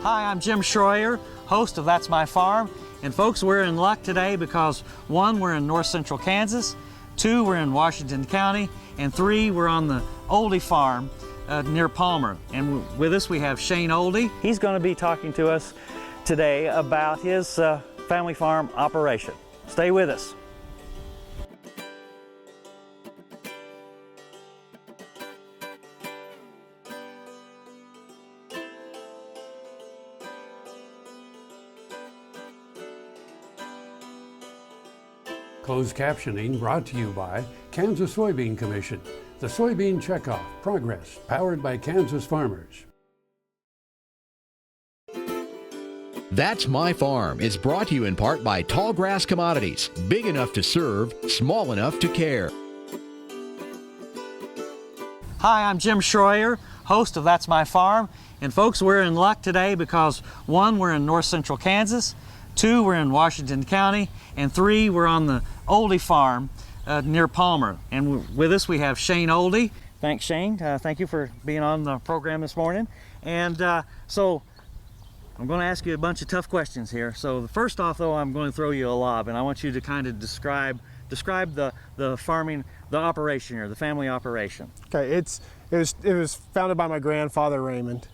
Hi, I'm Jim Schroyer, host of That's My Farm. And folks, we're in luck today because 1, we're in north central Kansas, 2, we're in Washington County, and 3, we're on the Ohlde Farm near Palmer. And with us we have Shane Ohlde. He's going to be talking to us today about his family farm operation. Stay with us. Closed captioning brought to you by Kansas Soybean Commission. The Soybean Checkoff Progress, powered by Kansas farmers. That's My Farm is brought to you in part by Tallgrass Commodities, big enough to serve, small enough to care. Hi, I'm Jim Schroyer, host of That's My Farm. And folks, we're in luck today because 1, we're in north central Kansas, 2, we're in Washington County, and 3, we're on the Ohlde Farm near Palmer. And with us we have Shane Ohlde. Thanks, Shane. Thank you for being on the program this morning. And so I'm going to ask you a bunch of tough questions here. So first off, though, I'm going to throw you a lob, and I want you to kind of describe the farming, the operation here, the family operation. Okay, it was founded by my grandfather Raymond.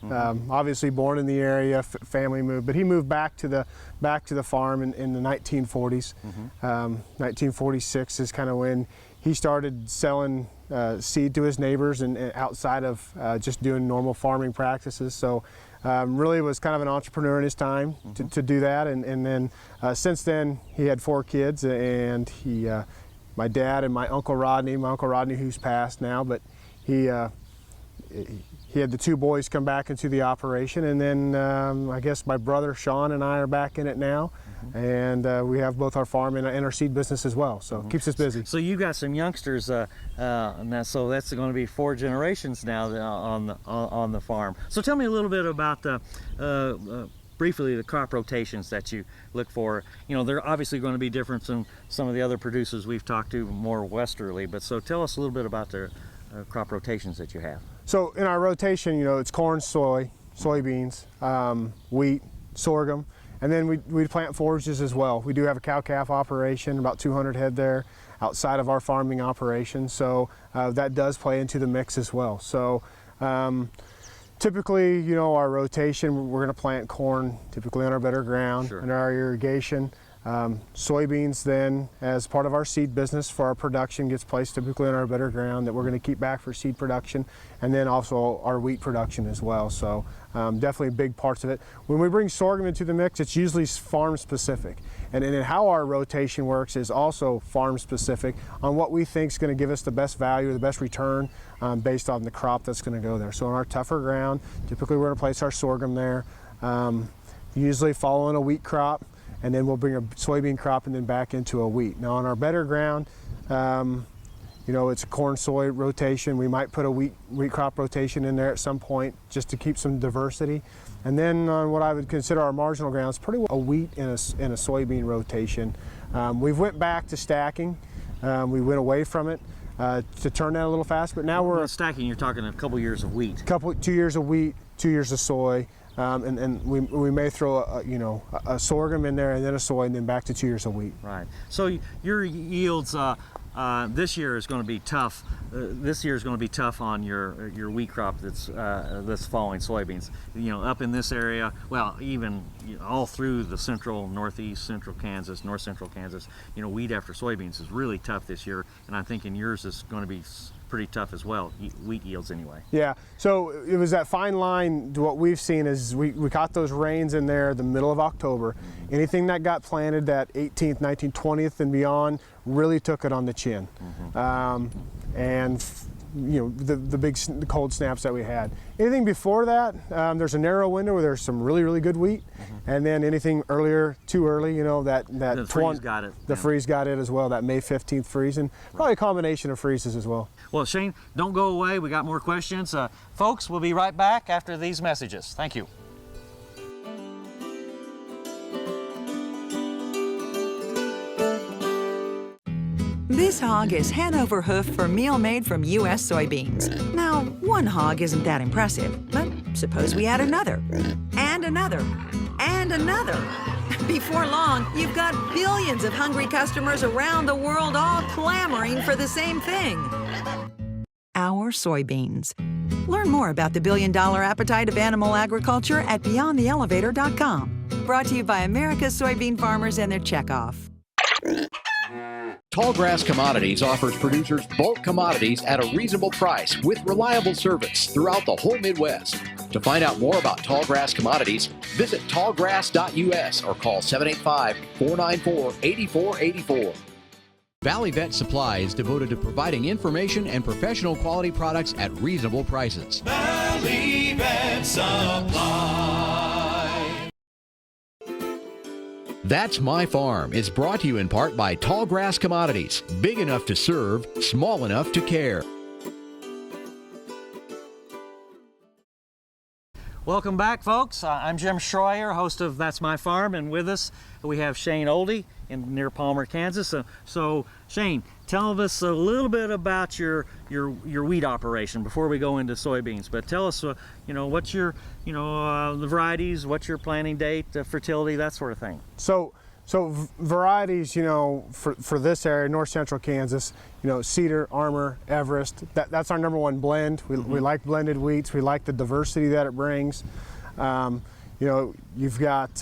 Obviously born in the area, family moved, but he moved back to the farm in the 1940s. 1946 is kind of when he started selling seed to his neighbors and outside of just doing normal farming practices. So really was kind of an entrepreneur in his time to do that. And then since then he had 4 kids, and my dad and my Uncle Rodney who's passed now, but he had the 2 boys come back into the operation, and then I guess my brother Sean and I are back in it now, and we have both our farm and our seed business as well, so it keeps us busy. So you got some youngsters, now, so that's going to be 4 generations now on the farm. So tell me a little bit about briefly the crop rotations that you look for. You know, they're obviously going to be different than some of the other producers we've talked to more westerly, but so tell us a little bit about the crop rotations that you have. So in our rotation, you know, it's corn, soybeans, wheat, sorghum, and then we plant forages as well. We do have a cow-calf operation, about 200 head there outside of our farming operation, so that does play into the mix as well. So typically, you know, our rotation, we're going to plant corn typically on our better ground, under our irrigation. Soybeans then, as part of our seed business for our production, gets placed typically on our better ground that we're going to keep back for seed production, and then also our wheat production as well. So definitely big parts of it. When we bring sorghum into the mix, it's usually farm specific. And how our rotation works is also farm specific on what we think is going to give us the best value, the best return based on the crop that's going to go there. So on our tougher ground, typically we're going to place our sorghum there, usually following a wheat crop, and then we'll bring a soybean crop and then back into a wheat. Now on our better ground, you know, it's a corn-soy rotation. We might put a wheat crop rotation in there at some point just to keep some diversity. And then on what I would consider our marginal ground, it's pretty well a wheat and a soybean rotation. We've went back to stacking. We went away from it to turn that a little fast, but now we're stacking. You're talking a couple years of wheat. 2 years of wheat, 2 years of soy. And we may throw a sorghum in there and then a soy and then back to 2 years of wheat. Right. So your yields this year is going to be tough. This year is going to be tough on your wheat crop that's following soybeans. You know, up in this area, well, even all through the central, northeast, central Kansas, north central Kansas, you know, wheat after soybeans is really tough this year, and I'm thinking yours is going to be pretty tough as well, wheat yields anyway. Yeah, so it was that fine line. What we've seen is we caught those rains in there the middle of October. Anything that got planted that 18th, 19th, 20th and beyond really took it on the chin. And you know, the big cold snaps that we had. Anything before that, there's a narrow window where there's some really good wheat, and then anything earlier, too early, you know, that the freeze got it. The freeze got it as well, that May 15th freeze, and probably a combination of freezes as well. Well, Shane, don't go away. We got more questions. Folks, we'll be right back after these messages. Thank you. This hog is head over hoof for meal made from U.S. soybeans. Now, one hog isn't that impressive, but suppose we add another, and and another, and another. Before long, you've got billions of hungry customers around the world all clamoring for the same thing. Our soybeans. Learn more about the billion-dollar appetite of animal agriculture at beyondtheelevator.com. Brought to you by America's soybean farmers and their checkoff. Tallgrass Commodities offers producers bulk commodities at a reasonable price with reliable service throughout the whole Midwest. To find out more about Tallgrass Commodities, visit tallgrass.us or call 785-494-8484. Valley Vet Supply is devoted to providing information and professional quality products at reasonable prices. Valley Vet Supply. That's My Farm is brought to you in part by Tallgrass Commodities, big enough to serve, small enough to care. Welcome back, folks. I'm Jim Schroyer, host of That's My Farm, and with us we have Shane Ohlde near Palmer, Kansas. So Shane, tell us a little bit about your wheat operation before we go into soybeans. But tell us, what's your, the varieties, what's your planting date, fertility, that sort of thing. So varieties, for this area, north central Kansas, Cedar, Armour, Everest, that's our number one blend. We like blended wheats. We like the diversity that it brings. You've got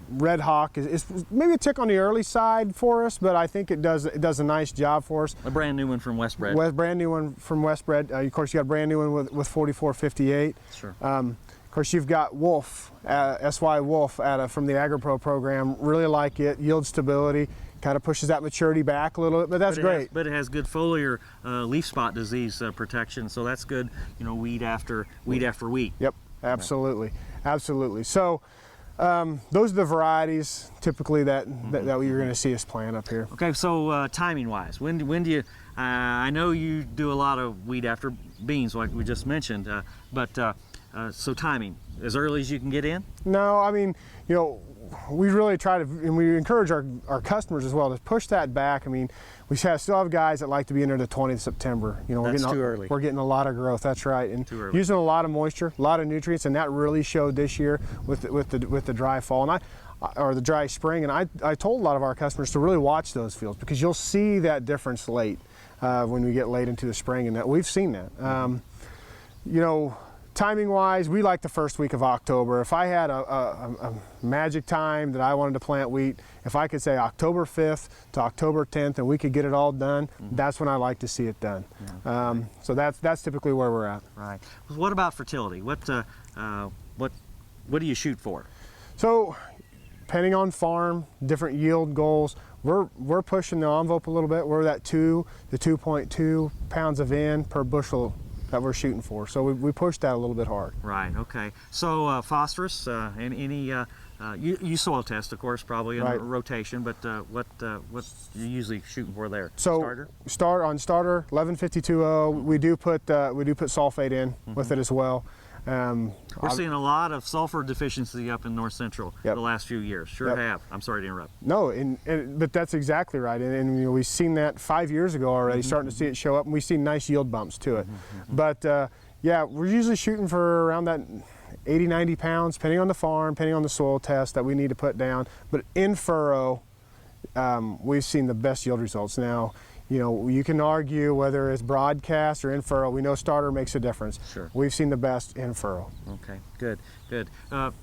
Red Hawk is maybe a tick on the early side for us, but I think it does a nice job for us. A brand new one from Westbred. Brand new one from Westbred. Of course, you got a brand new one with 4458. Sure. Of course, you've got Wolf, SY Wolf from the AgriPro program. Really like it. Yield stability, kind of pushes that maturity back a little bit, but that's great. But it has good foliar leaf spot disease protection, so that's good. Weed after weed. Yep, absolutely, absolutely. So those are the varieties typically that you're going to see us plant up here. Okay, so timing-wise, when do you? I know you do a lot of weed after beans, like we just mentioned, so timing, as early as you can get in? No, I mean, we really try to, and we encourage our customers as well to push that back. I mean, we still have guys that like to be in there the 20th of September. That's too early. We're getting a lot of growth. That's right, and too early. Using a lot of moisture, a lot of nutrients, and that really showed this year with the dry fall or the dry spring. And I told a lot of our customers to really watch those fields because you'll see that difference late when we get late into the spring, and that we've seen that. Timing-wise, we like the first week of October. If I had a magic time that I wanted to plant wheat, if I could say October 5th to October 10th and we could get it all done, that's when I like to see it done. Yeah. So that's typically where we're at. Right. What about fertility? What do you shoot for? So, depending on farm, different yield goals, we're pushing the envelope a little bit. We're at 2 to 2.2 pounds of N per bushel that we're shooting for. So we pushed that a little bit hard. Right, okay. So phosphorus, you soil test, of course, probably in rotation, but what you usually shooting for there? So starter 1152.0, we do put sulfate in with it as well. We're seeing a lot of sulfur deficiency up in North Central the last few years. Sure have. I'm sorry to interrupt. No, but that's exactly right. And we've seen that 5 years ago already, starting to see it show up, and we've seen nice yield bumps to it. But yeah, we're usually shooting for around that 80, 90 pounds, depending on the farm, depending on the soil test that we need to put down. But in furrow, we've seen the best yield results. Now, you can argue whether it's broadcast or in furrow. We know starter makes a difference. Sure. We've seen the best in furrow. Okay, good.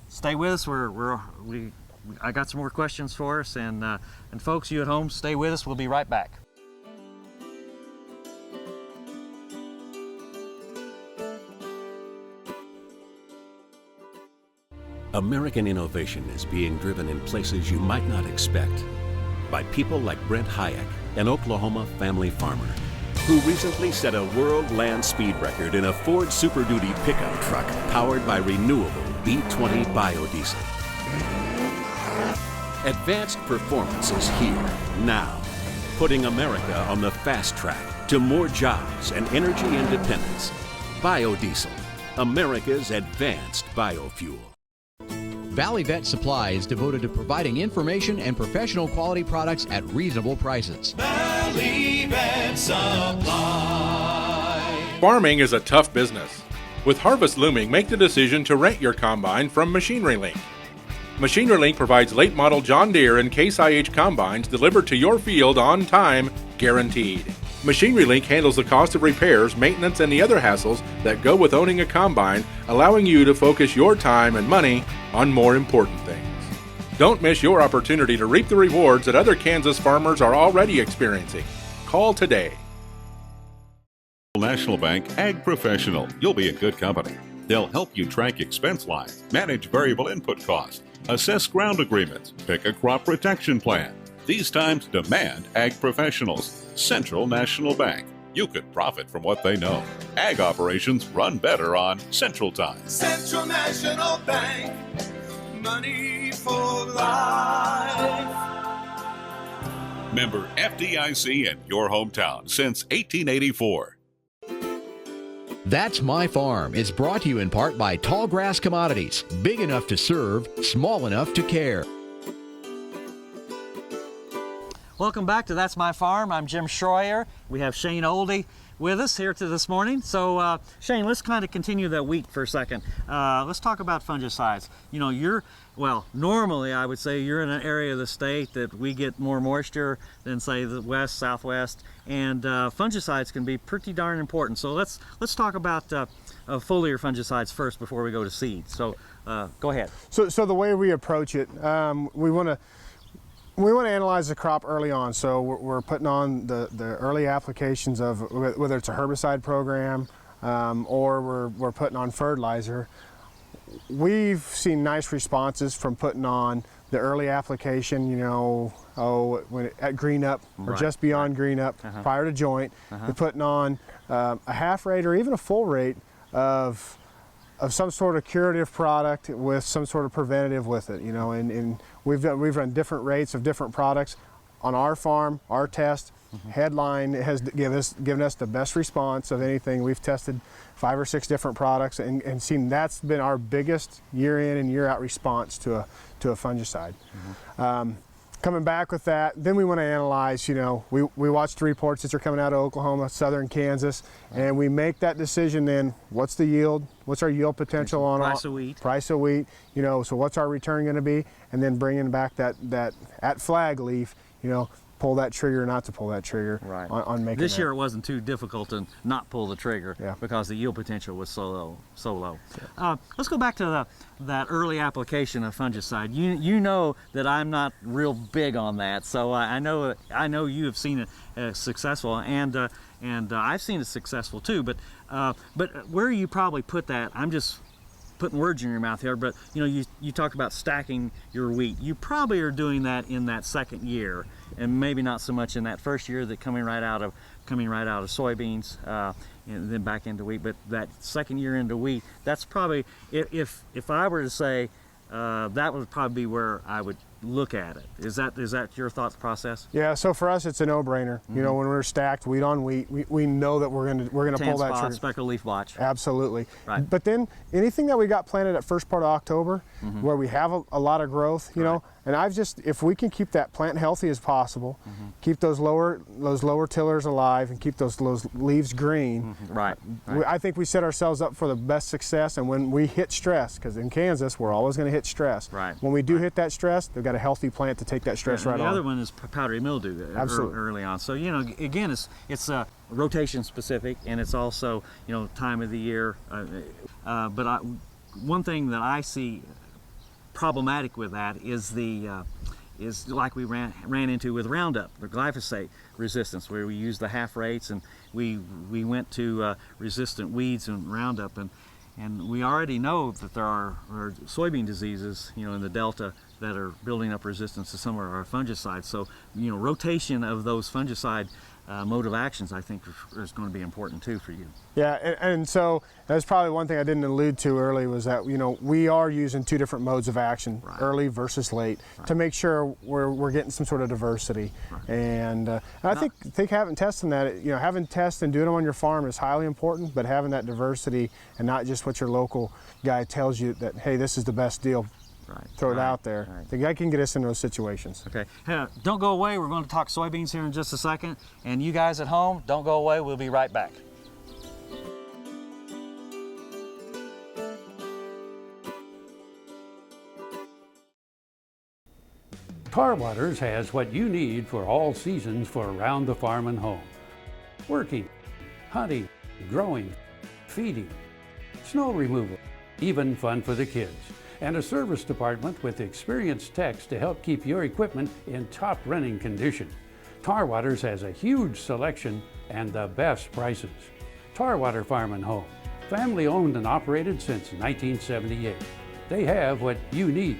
Stay with us. I got some more questions for us, and folks, you at home, stay with us. We'll be right back. American innovation is being driven in places you might not expect by people like Brent Hayek, an Oklahoma family farmer, who recently set a world land speed record in a Ford Super Duty pickup truck powered by renewable B20 biodiesel. Advanced performance is here, now, putting America on the fast track to more jobs and energy independence. Biodiesel, America's advanced biofuel. Valley Vet Supply is devoted to providing information and professional quality products at reasonable prices. Valley Vet Supply. Farming is a tough business. With harvest looming, make the decision to rent your combine from Machinery Link. Machinery Link provides late model John Deere and Case IH combines delivered to your field on time, guaranteed. Machinery Link handles the cost of repairs, maintenance, and the other hassles that go with owning a combine, allowing you to focus your time and money on more important things. Don't miss your opportunity to reap the rewards that other Kansas farmers are already experiencing. Call today. National Bank Ag Professional. You'll be in good company. They'll help you track expense lines, manage variable input costs, assess ground agreements, pick a crop protection plan. These times demand ag professionals. Central National Bank. You could profit from what they know. Ag operations run better on Central Time. Central National Bank, money for life. Member FDIC in your hometown since 1884. That's My Farm is brought to you in part by Tallgrass Commodities. Big enough to serve, small enough to care. Welcome back to That's My Farm. I'm Jim Schroyer. We have Shane Ohlde with us here this morning. So Shane, let's kind of continue that wheat for a second. Let's talk about fungicides. You know, normally I would say you're in an area of the state that we get more moisture than say the west, southwest, and fungicides can be pretty darn important. So let's talk about foliar fungicides first before we go to seed. So go ahead. So the way we approach it, we want to analyze the crop early on. So we're putting on the early applications of whether it's a herbicide program or we're putting on fertilizer. We've seen nice responses from putting on the early application, you know, at green up or just beyond green up, prior to joint. We're putting on a half rate or even a full rate of some sort of curative product with some sort of preventative with it, you know, and we've run different rates of different products on our farm. Our test headline has given us the best response of anything. We've tested 5 or 6 different products and seen that's been our biggest year in and year out response to a fungicide. Coming back with that, then we want to analyze, you know, we watch the reports that are coming out of Oklahoma, southern Kansas, and we make that decision then, what's the yield, what's our yield potential on price of wheat, you know, so what's our return going to be, and then bringing back that at flag leaf, you know, pull that trigger or not to pull that trigger on making this year it wasn't too difficult to not pull the trigger because the yield potential was so low. Let's go back to that early application of fungicide. You know that I'm not real big on that, so I know you have seen it successful, and I've seen it successful too, but where you probably put that, I'm just putting words in your mouth here, but you know, you talk about stacking your wheat. You probably are doing that in that second year, and maybe not so much in that first year that coming right out of soybeans and then back into wheat. But that second year into wheat, that's probably, if I were to say, that would probably be where I would look at it. Is that your thought process? Yeah. So for us, it's a no-brainer. You know, when we're stacked wheat on wheat, we know that we're gonna pull that trigger. Speckled leaf blotch. Absolutely. Right. But then anything that we got planted at first part of October, where we have a lot of growth, you know, and if we can keep that plant healthy as possible, keep those lower tillers alive, and keep those leaves green. I think we set ourselves up for the best success. And when we hit stress, because in Kansas we're always going to hit stress. When we do hit that stress, they've got a healthy plant to take that stress right on. The other one is powdery mildew. Absolutely. Early on. So, you know, again, it's rotation specific, and it's also, you know, time of the year. But one thing that I see problematic with that is is like we ran into with Roundup, the glyphosate resistance, where we used the half rates, and we went to resistant weeds and Roundup, and we already know that there are soybean diseases, you know, in the Delta that are building up resistance to some of our fungicides. So, you know, rotation of those fungicide mode of actions, I think, is going to be important too for you. Yeah, and so that's probably one thing I didn't allude to early, was that, you know, we are using 2 different modes of action, early versus late, to make sure we're getting some sort of diversity. And I think having testing that, you know, having tests and doing them on your farm is highly important, but having that diversity and not just what your local guy tells you that, hey, this is the best deal. Throw it out there. The guy can get us in those situations. Okay. Hey, don't go away. We're going to talk soybeans here in just a second. And you guys at home, don't go away. We'll be right back. Tar Waters has what you need for all seasons for around the farm and home. Working, hunting, growing, feeding, snow removal, even fun for the kids. And a service department with experienced techs to help keep your equipment in top running condition. Tar Waters has a huge selection and the best prices. Tar Water Farm and Home, family owned and operated since 1978. They have what you need.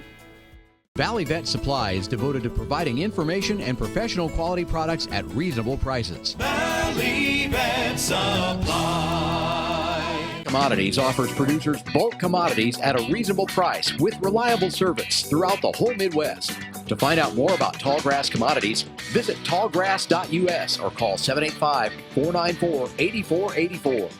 Valley Vet Supply is devoted to providing information and professional quality products at reasonable prices. Valley Vet Supply. Commodities offers producers bulk commodities at a reasonable price with reliable service throughout the whole Midwest. To find out more about tallgrass commodities, visit tallgrass.us or call 785-494-8484.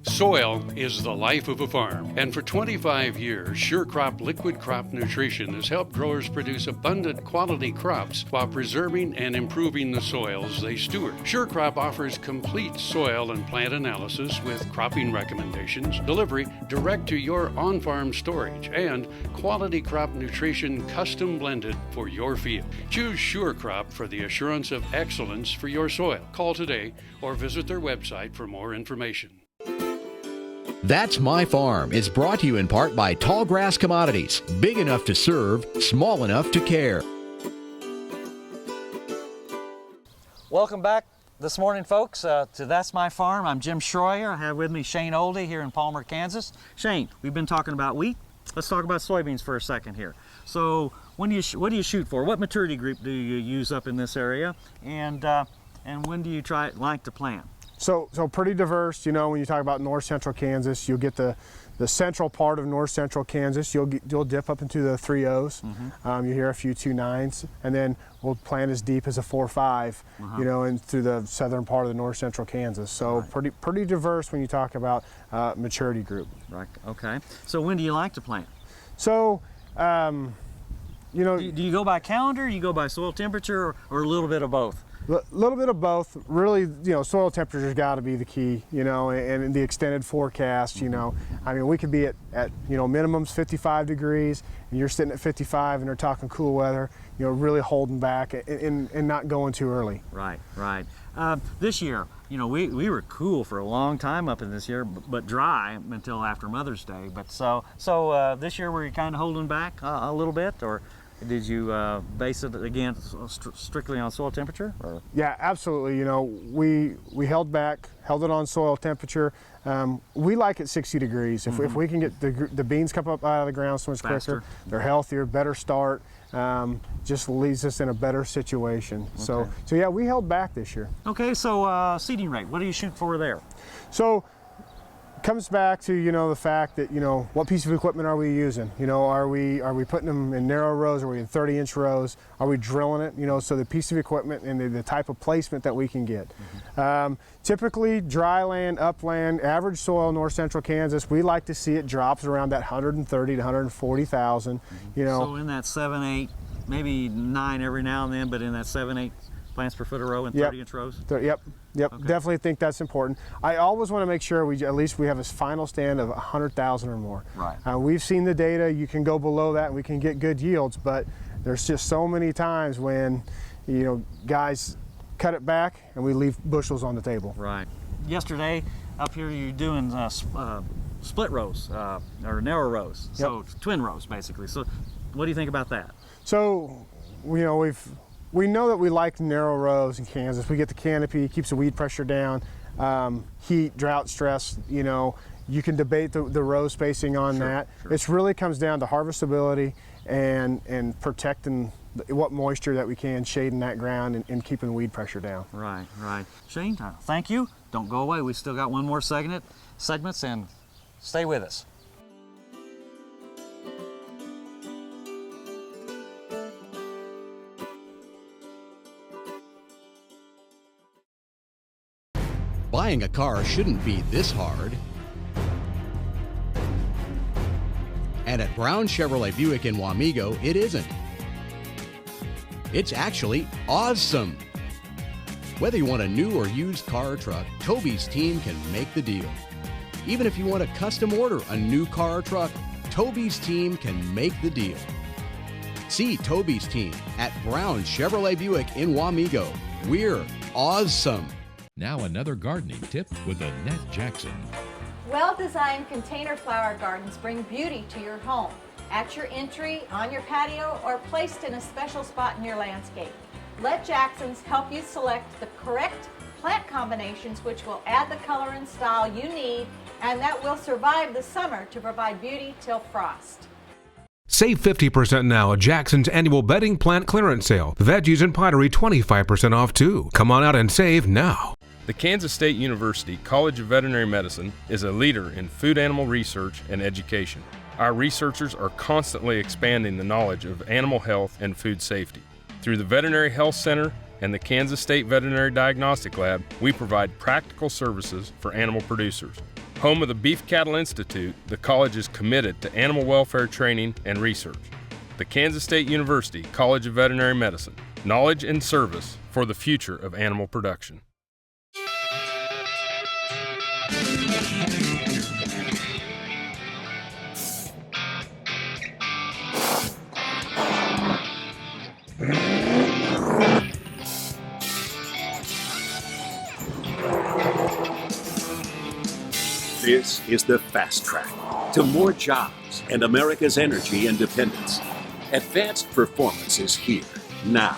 Soil is the life of a farm, and for 25 years, SureCrop Liquid Crop Nutrition has helped growers produce abundant quality crops while preserving and improving the soils they steward. SureCrop offers complete soil and plant analysis with cropping recommendations, delivery direct to your on-farm storage, and quality crop nutrition custom blended for your field. Choose SureCrop for the assurance of excellence for your soil. Call today or visit their website for more information. That's My Farm is brought to you in part by Tallgrass Commodities, big enough to serve, small enough to care. Welcome back this morning, folks, to That's My Farm. I'm Jim Schroyer. I have with me Shane Ohlde here in Palmer, Kansas. Shane, we've been talking about wheat. Let's talk about soybeans for a second here. So what do you shoot for? What maturity group do you use up in this area? And when do you like to plant? So pretty diverse, you know, when you talk about north central Kansas, you'll get the central part of north central Kansas, you'll dip up into the 3.0s. You hear a few 2.9s, and then we'll plant as deep as a 4.5, you know, and through the southern part of the north central Kansas. So pretty diverse when you talk about maturity group. Right, okay. So when do you like to plant? So, you know. Do you go by calendar, you go by soil temperature, or a little bit of both? A little bit of both. Really, you know, soil temperature's got to be the key, you know, and the extended forecast, you know. I mean, we could be at you know, minimums 55 degrees, and you're sitting at 55 and they're talking cool weather, you know, really holding back and not going too early. Right, right. This year, you know, we were cool for a long time up in this year, but dry until after Mother's Day. But so this year, were you kind of holding back a little bit, or did you base it again strictly on soil temperature? Or? Yeah, absolutely. You know, we held it on soil temperature. We like it 60 degrees. If we can get the beans come up out of the ground so much quicker, they're healthier, better start. Just leaves us in a better situation. Okay. So yeah, we held back this year. Okay, so seeding rate, what do you shoot for there? So comes back to, you know, the fact that, you know, what piece of equipment are we using? You know, are we putting them in narrow rows? Are we in 30-inch rows? Are we drilling it? You know, so the piece of equipment and the type of placement that we can get. Typically, dry land, upland, average soil, north central Kansas, we like to see it drops around that 130 to 140,000. You know, so in that 7, 8, maybe 9 every now and then, but in that 7, 8 plants per foot a row in 30-inch rows. Yep. Okay. Definitely think that's important. I always want to make sure at least we have a final stand of 100,000 or more. Right. We've seen the data. You can go below that and we can get good yields, but there's just so many times when, you know, guys cut it back and we leave bushels on the table. Right. Yesterday up here you're doing split rows or narrow rows, so twin rows basically. So what do you think about that? So, you know, we know that we like narrow rows in Kansas. We get the canopy, keeps the weed pressure down, heat, drought stress, you know, you can debate the row spacing on that. It really comes down to harvestability and protecting what moisture that we can, shading that ground and keeping the weed pressure down. Right, right. Shane, thank you. Don't go away. We still got one more segments and stay with us. Buying a car shouldn't be this hard. And at Brown Chevrolet Buick in Wamego, it isn't. It's actually awesome. Whether you want a new or used car or truck, Toby's team can make the deal. Even if you want to custom order a new car or truck, Toby's team can make the deal. See Toby's team at Brown Chevrolet Buick in Wamego. We're awesome. Now another gardening tip with Annette Jackson. Well-designed container flower gardens bring beauty to your home, at your entry, on your patio, or placed in a special spot in your landscape. Let Jackson's help you select the correct plant combinations which will add the color and style you need and that will survive the summer to provide beauty till frost. Save 50% now at Jackson's annual bedding plant clearance sale. Veggies and pottery 25% off too. Come on out and save now. The Kansas State University College of Veterinary Medicine is a leader in food animal research and education. Our researchers are constantly expanding the knowledge of animal health and food safety. Through the Veterinary Health Center and the Kansas State Veterinary Diagnostic Lab, we provide practical services for animal producers. Home of the Beef Cattle Institute, the college is committed to animal welfare training and research. The Kansas State University College of Veterinary Medicine, knowledge and service for the future of animal production. This is the fast track to more jobs and America's energy independence. Advanced performance is here, now.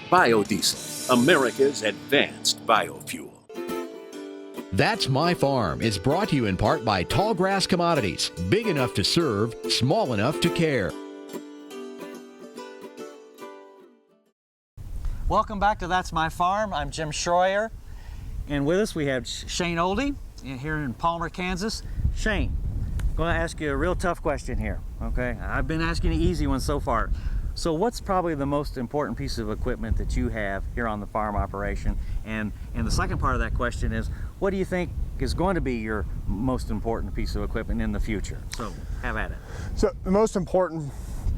Biodiesel, America's advanced biofuel. That's My Farm is brought to you in part by Tallgrass Commodities. Big enough to serve, small enough to care. Welcome back to That's My Farm. I'm Jim Schroyer, and with us we have Shane Ohlde here in Palmer, Kansas. Shane, I'm going to ask you a real tough question here, okay? I've been asking you easy ones so far. So what's probably the most important piece of equipment that you have here on the farm operation? And the second part of that question is, what do you think is going to be your most important piece of equipment in the future? So have at it. So the most important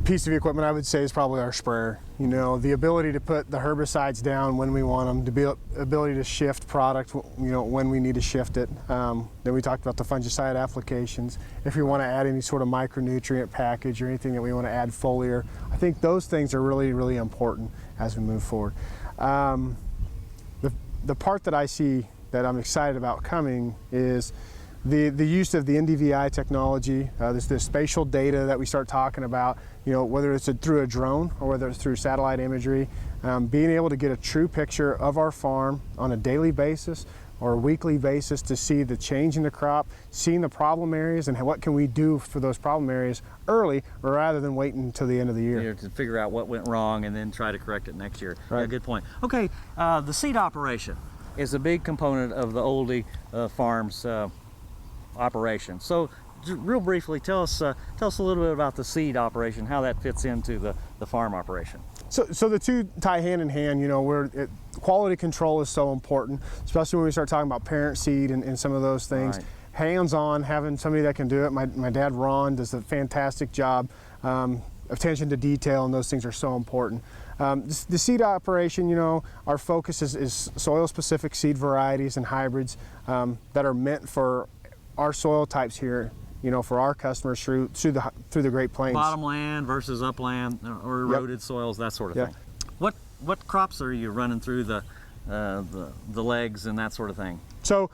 piece of equipment I would say is probably our sprayer. You know, the ability to put the herbicides down when we want them, the ability to shift product, you know, when we need to shift it. Then we talked about the fungicide applications. If we want to add any sort of micronutrient package or anything that we want to add foliar, I think those things are really, really important as we move forward. The part that I see that I'm excited about coming is the use of the NDVI technology, this spatial data that we start talking about, you know, whether it's through a drone or whether it's through satellite imagery, being able to get a true picture of our farm on a daily basis or a weekly basis to see the change in the crop, seeing the problem areas and what can we do for those problem areas early rather than waiting until the end of the year. To figure out what went wrong and then try to correct it next year. Right. Yeah, good point. Okay, the seed operation is a big component of the Ohlde Farms operation. So real briefly, tell us a little bit about the seed operation, how that fits into the farm operation. So the two tie hand in hand. You know, quality control is so important, especially when we start talking about parent seed and some of those things. Right. Hands-on, having somebody that can do it. My dad Ron does a fantastic job. Attention to detail and those things are so important. The seed operation, you know, our focus is soil-specific seed varieties and hybrids that are meant for our soil types here, you know, for our customers through the Great Plains. Bottomland versus upland or eroded soils, that sort of thing. What crops are you running through the legs and that sort of thing? So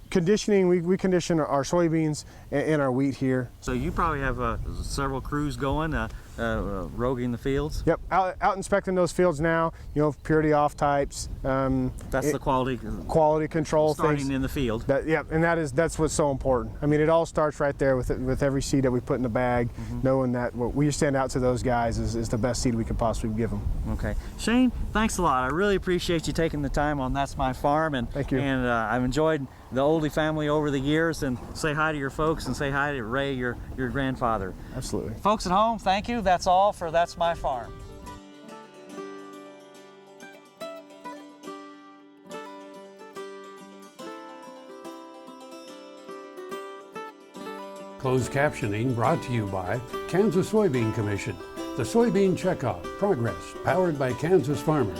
conditioning, we condition our soybeans and our wheat here. So you probably have several crews going, roguing the fields? Yep, out inspecting those fields now, you know, purity off types. That's the quality control starting things. in the field. And that's what's so important. I mean, it all starts right there with every seed that we put in the bag, knowing that what we send out to those guys is the best seed we could possibly give them. Okay, Shane, thanks a lot. I really appreciate you taking the time on That's My Farm, and thank you. And I've enjoyed the Ohlde family over the years, and say hi to your folks and say hi to Ray, your grandfather. Absolutely. Folks at home, thank you. That's all for That's My Farm. Closed captioning brought to you by Kansas Soybean Commission. The Soybean Checkoff Progress, powered by Kansas farmers.